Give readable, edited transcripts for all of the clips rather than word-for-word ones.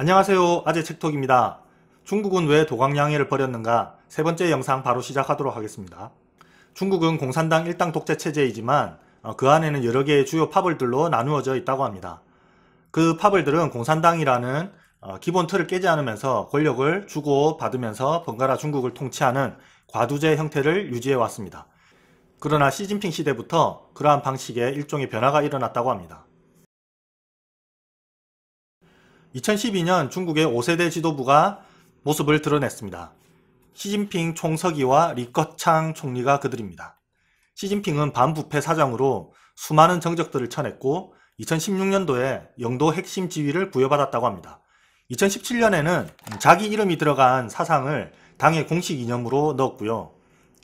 안녕하세요. 아재 책톡입니다. 중국은 왜 도광양해를 벌였는가? 세 번째 영상 바로 시작하도록 하겠습니다. 중국은 공산당 일당 독재 체제이지만 그 안에는 여러 개의 주요 파벌들로 나누어져 있다고 합니다. 그 파벌들은 공산당이라는 기본 틀을 깨지 않으면서 권력을 주고 받으면서 번갈아 중국을 통치하는 과두제 형태를 유지해 왔습니다. 그러나 시진핑 시대부터 그러한 방식에 일종의 변화가 일어났다고 합니다. 2012년 중국의 5세대 지도부가 모습을 드러냈습니다. 시진핑 총서기와 리커창 총리가 그들입니다. 시진핑은 반부패 사장으로 수많은 정적들을 쳐냈고 2016년도에 영도 핵심 지위를 부여받았다고 합니다. 2017년에는 자기 이름이 들어간 사상을 당의 공식 이념으로 넣었고요.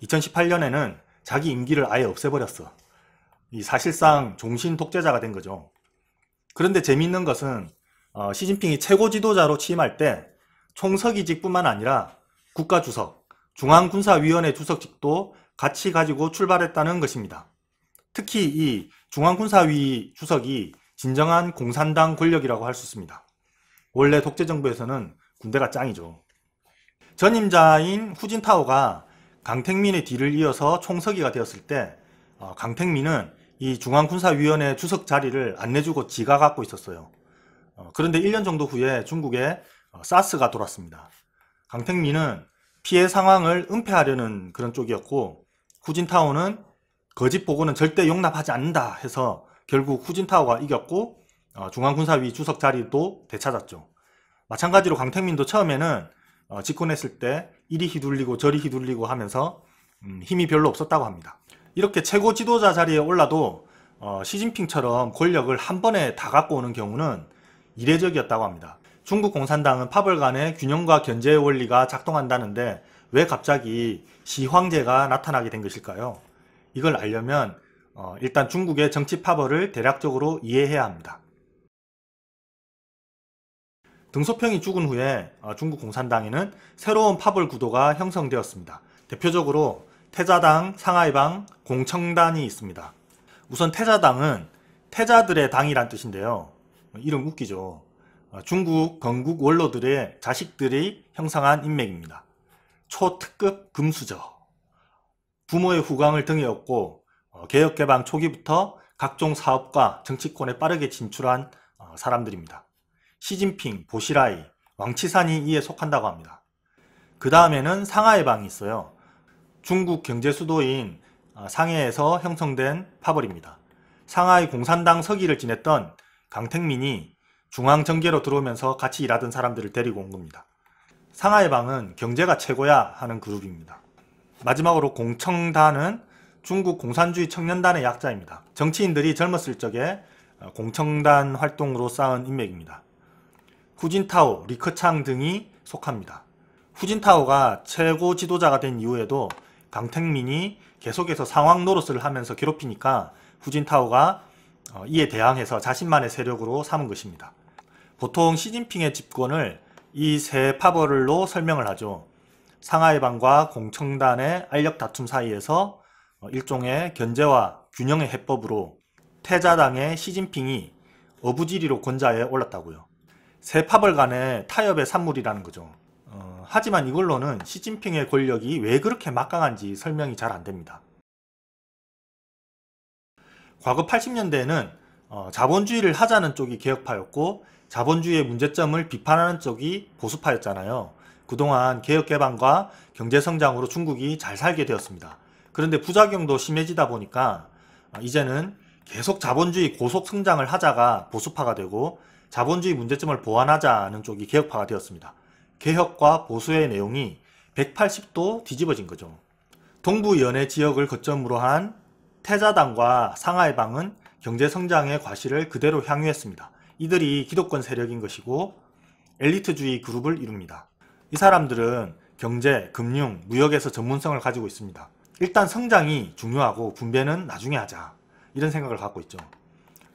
2018년에는 자기 임기를 아예 없애버렸어. 사실상 종신 독재자가 된 거죠. 그런데 재미있는 것은 시진핑이 최고 지도자로 취임할 때 총서기직뿐만 아니라 국가주석, 중앙군사위원회 주석직도 같이 가지고 출발했다는 것입니다. 특히 이 중앙군사위 주석이 진정한 공산당 권력이라고 할 수 있습니다. 원래 독재정부에서는 군대가 짱이죠. 전임자인 후진타오가 강택민의 뒤를 이어서 총서기가 되었을 때 강택민은 이 중앙군사위원회 주석 자리를 안 내주고 지가 갖고 있었어요. 그런데 1년 정도 후에 중국에 사스가 돌았습니다. 강택민은 피해 상황을 은폐하려는 그런 쪽이었고 후진타오는 거짓 보고는 절대 용납하지 않는다 해서 결국 후진타오가 이겼고 중앙군사위 주석 자리도 되찾았죠. 마찬가지로 강택민도 처음에는 집권했을 때 이리 휘둘리고 저리 휘둘리고 하면서 힘이 별로 없었다고 합니다. 이렇게 최고 지도자 자리에 올라도 시진핑처럼 권력을 한 번에 다 갖고 오는 경우는 이례적이었다고 합니다. 중국 공산당은 파벌 간의 균형과 견제의 원리가 작동한다는데 왜 갑자기 시황제가 나타나게 된 것일까요? 이걸 알려면 일단 중국의 정치 파벌을 대략적으로 이해해야 합니다. 등소평이 죽은 후에 중국 공산당에는 새로운 파벌 구도가 형성되었습니다. 대표적으로 태자당, 상하이방, 공청단이 있습니다. 우선 태자당은 태자들의 당이란 뜻인데요. 이름 웃기죠. 중국 건국 원로들의 자식들이 형성한 인맥입니다. 초특급 금수저. 부모의 후광을 등에 업고 개혁개방 초기부터 각종 사업과 정치권에 빠르게 진출한 사람들입니다. 시진핑, 보시라이, 왕치산이 이에 속한다고 합니다. 그 다음에는 상하이방이 있어요. 중국 경제 수도인 상해에서 형성된 파벌입니다. 상하이 공산당 서기를 지냈던 강택민이 중앙정계로 들어오면서 같이 일하던 사람들을 데리고 온 겁니다. 상하이방은 경제가 최고야 하는 그룹입니다. 마지막으로 공청단은 중국 공산주의 청년단의 약자입니다. 정치인들이 젊었을 적에 공청단 활동으로 쌓은 인맥입니다. 후진타오, 리커창 등이 속합니다. 후진타오가 최고 지도자가 된 이후에도 강택민이 계속해서 상황 노릇을 하면서 괴롭히니까 후진타오가 이에 대항해서 자신만의 세력으로 삼은 것입니다. 보통 시진핑의 집권을 이 세 파벌로 설명을 하죠. 상하이방과 공청단의 알력 다툼 사이에서 일종의 견제와 균형의 해법으로 태자당의 시진핑이 어부지리로 권좌에 올랐다고요. 세 파벌 간의 타협의 산물이라는 거죠. 하지만 이걸로는 시진핑의 권력이 왜 그렇게 막강한지 설명이 잘 안됩니다. 과거 80년대에는 자본주의를 하자는 쪽이 개혁파였고 자본주의의 문제점을 비판하는 쪽이 보수파였잖아요. 그동안 개혁개방과 경제성장으로 중국이 잘 살게 되었습니다. 그런데 부작용도 심해지다 보니까 이제는 계속 자본주의 고속성장을 하자가 보수파가 되고 자본주의 문제점을 보완하자는 쪽이 개혁파가 되었습니다. 개혁과 보수의 내용이 180도 뒤집어진 거죠. 동부 연해 지역을 거점으로 한 태자당과 상하이방은 경제성장의 과실을 그대로 향유했습니다. 이들이 기득권 세력인 것이고 엘리트주의 그룹을 이룹니다. 이 사람들은 경제, 금융, 무역에서 전문성을 가지고 있습니다. 일단 성장이 중요하고 분배는 나중에 하자 이런 생각을 갖고 있죠.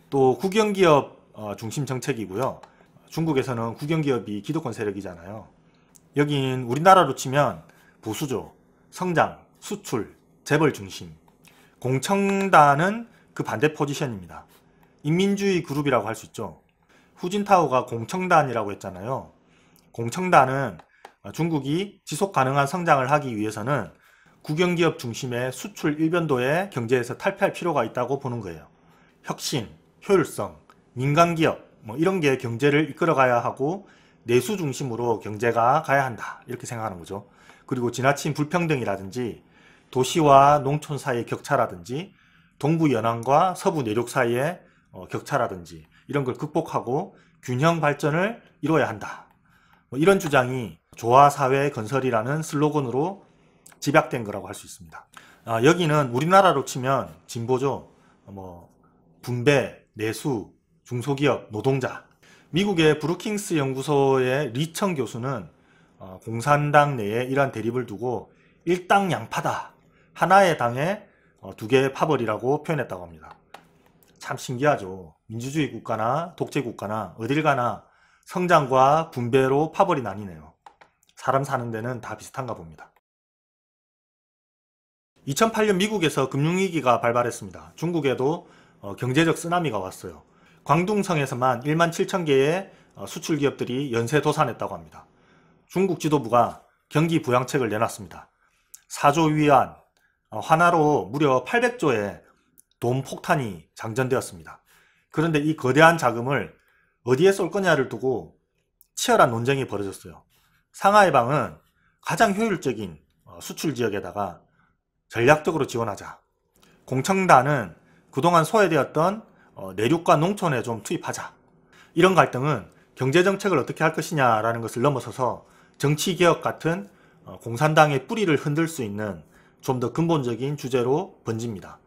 또 국영기업 중심 정책이고요. 중국에서는 국영기업이 기득권 세력이잖아요. 여긴 우리나라로 치면 보수죠. 성장, 수출, 재벌 중심. 공청단은 그 반대 포지션입니다. 인민주의 그룹이라고 할 수 있죠. 후진타오가 공청단이라고 했잖아요. 공청단은 중국이 지속 가능한 성장을 하기 위해서는 국영기업 중심의 수출 일변도의 경제에서 탈피할 필요가 있다고 보는 거예요. 혁신, 효율성, 민간기업 이런 게 경제를 이끌어가야 하고 내수 중심으로 경제가 가야 한다 이렇게 생각하는 거죠. 그리고 지나친 불평등이라든지 도시와 농촌 사이의 격차라든지 동부 연안과 서부 내륙 사이의 격차라든지 이런 걸 극복하고 균형 발전을 이뤄야 한다. 이런 주장이 조화사회 건설이라는 슬로건으로 집약된 거라고 할 수 있습니다. 여기는 우리나라로 치면 진보죠. 분배, 내수, 중소기업, 노동자. 미국의 브루킹스 연구소의 리청 교수는 공산당 내에 이러한 대립을 두고 일당 양파다. 하나의 당에 두 개의 파벌이라고 표현했다고 합니다. 참 신기하죠. 민주주의 국가나 독재 국가나 어딜 가나 성장과 분배로 파벌이 나뉘네요. 사람 사는 데는 다 비슷한가 봅니다. 2008년 미국에서 금융위기가 발발했습니다. 중국에도 경제적 쓰나미가 왔어요. 광둥성에서만 1만 7천 개의 수출 기업들이 연쇄 도산했다고 합니다. 중국 지도부가 경기 부양책을 내놨습니다. 4조 위안, 환화로 무려 800조의 돈 폭탄이 장전되었습니다. 그런데 이 거대한 자금을 어디에 쏠 거냐를 두고 치열한 논쟁이 벌어졌어요. 상하이방은 가장 효율적인 수출 지역에다가 전략적으로 지원하자. 공청단은 그동안 소외되었던 내륙과 농촌에 좀 투입하자. 이런 갈등은 경제정책을 어떻게 할 것이냐라는 것을 넘어서서 정치개혁 같은 공산당의 뿌리를 흔들 수 있는 좀 더 근본적인 주제로 번집니다.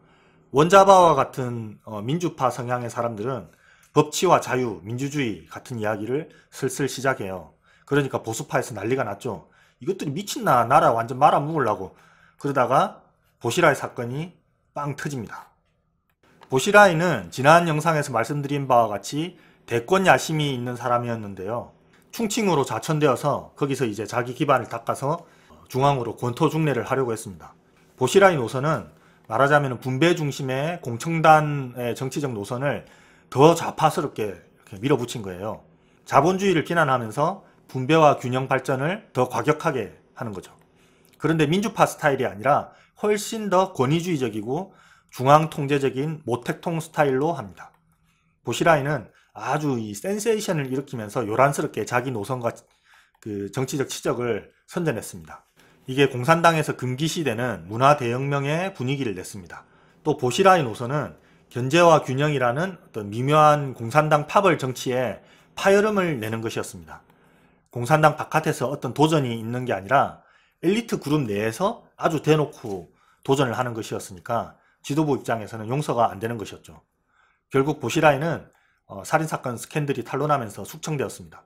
원자바와 같은 민주파 성향의 사람들은 법치와 자유, 민주주의 같은 이야기를 슬슬 시작해요. 그러니까 보수파에서 난리가 났죠. 이것들이 미친나 나라 완전 말아먹으려고. 그러다가 보시라이 사건이 빵 터집니다. 보시라이는 지난 영상에서 말씀드린 바와 같이 대권 야심이 있는 사람이었는데요. 충칭으로 좌천되어서 거기서 이제 자기 기반을 닦아서 중앙으로 권토중례를 하려고 했습니다. 보시라이 노선은 말하자면 분배 중심의 공청단의 정치적 노선을 더 좌파스럽게 이렇게 밀어붙인 거예요. 자본주의를 비난하면서 분배와 균형 발전을 더 과격하게 하는 거죠. 그런데 민주파 스타일이 아니라 훨씬 더 권위주의적이고 중앙통제적인 모택통 스타일로 합니다. 보시라이는 아주 이 센세이션을 일으키면서 요란스럽게 자기 노선과 그 정치적 치적을 선전했습니다. 이게 공산당에서 금기시되는 문화대혁명의 분위기를 냈습니다. 또 보시라이 노선은 견제와 균형이라는 어떤 미묘한 공산당 파벌 정치에 파열음을 내는 것이었습니다. 공산당 바깥에서 어떤 도전이 있는 게 아니라 엘리트 그룹 내에서 아주 대놓고 도전을 하는 것이었으니까 지도부 입장에서는 용서가 안 되는 것이었죠. 결국 보시라이는 살인사건 스캔들이 탄로나면서 숙청되었습니다.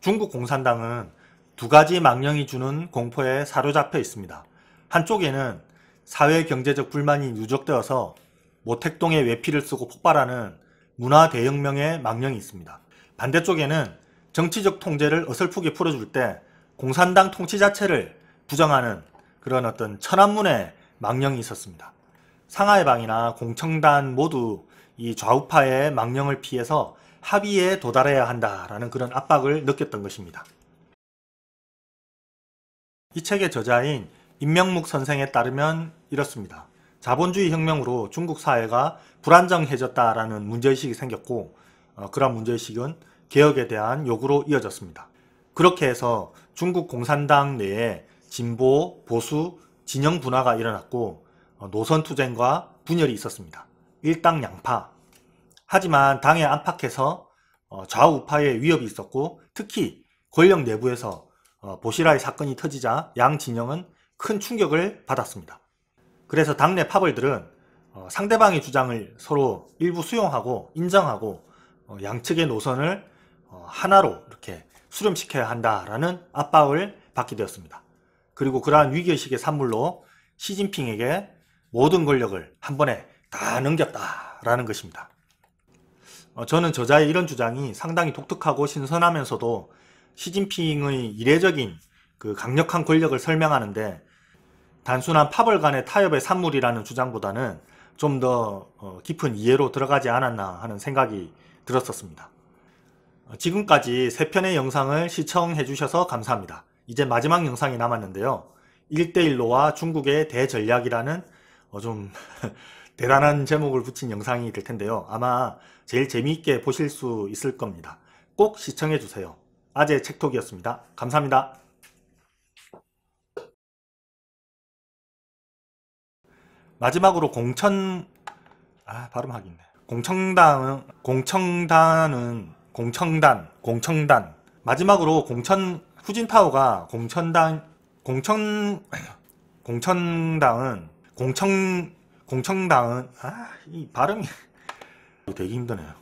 중국 공산당은 두 가지 망령이 주는 공포에 사로잡혀 있습니다. 한쪽에는 사회경제적 불만이 누적되어서 모택동의 외피를 쓰고 폭발하는 문화대혁명의 망령이 있습니다. 반대쪽에는 정치적 통제를 어설프게 풀어줄 때 공산당 통치 자체를 부정하는 그런 어떤 천안문의 망령이 있었습니다. 상하이방이나 공청단 모두 이 좌우파의 망령을 피해서 합의에 도달해야 한다라는 그런 압박을 느꼈던 것입니다. 이 책의 저자인 임명묵 선생에 따르면 이렇습니다. 자본주의 혁명으로 중국 사회가 불안정해졌다라는 문제의식이 생겼고 그런 문제의식은 개혁에 대한 요구로 이어졌습니다. 그렇게 해서 중국 공산당 내에 진보, 보수, 진영 분화가 일어났고 노선투쟁과 분열이 있었습니다. 일당 양파. 하지만 당의 안팎에서 좌우파의 위협이 있었고 특히 권력 내부에서 보시라이 사건이 터지자 양 진영은 큰 충격을 받았습니다. 그래서 당내 파벌들은 상대방의 주장을 서로 일부 수용하고 인정하고 양측의 노선을 하나로 이렇게 수렴시켜야 한다라는 압박을 받게 되었습니다. 그리고 그러한 위기의식의 산물로 시진핑에게 모든 권력을 한 번에 다 넘겼다라는 것입니다. 저는 저자의 이런 주장이 상당히 독특하고 신선하면서도 시진핑의 이례적인 그 강력한 권력을 설명하는데 단순한 파벌 간의 타협의 산물이라는 주장보다는 좀 더 깊은 이해로 들어가지 않았나 하는 생각이 들었었습니다. 지금까지 3편의 영상을 시청해 주셔서 감사합니다. 이제 마지막 영상이 남았는데요. 1대1로와 중국의 대전략이라는 좀 대단한 제목을 붙인 영상이 될 텐데요. 아마 제일 재미있게 보실 수 있을 겁니다. 꼭 시청해 주세요. 아재 책톡이었습니다. 감사합니다. 마지막으로 발음하기 있네. 공청단. 마지막으로 후진타오가 공청당은 이 발음이 되게 힘드네요.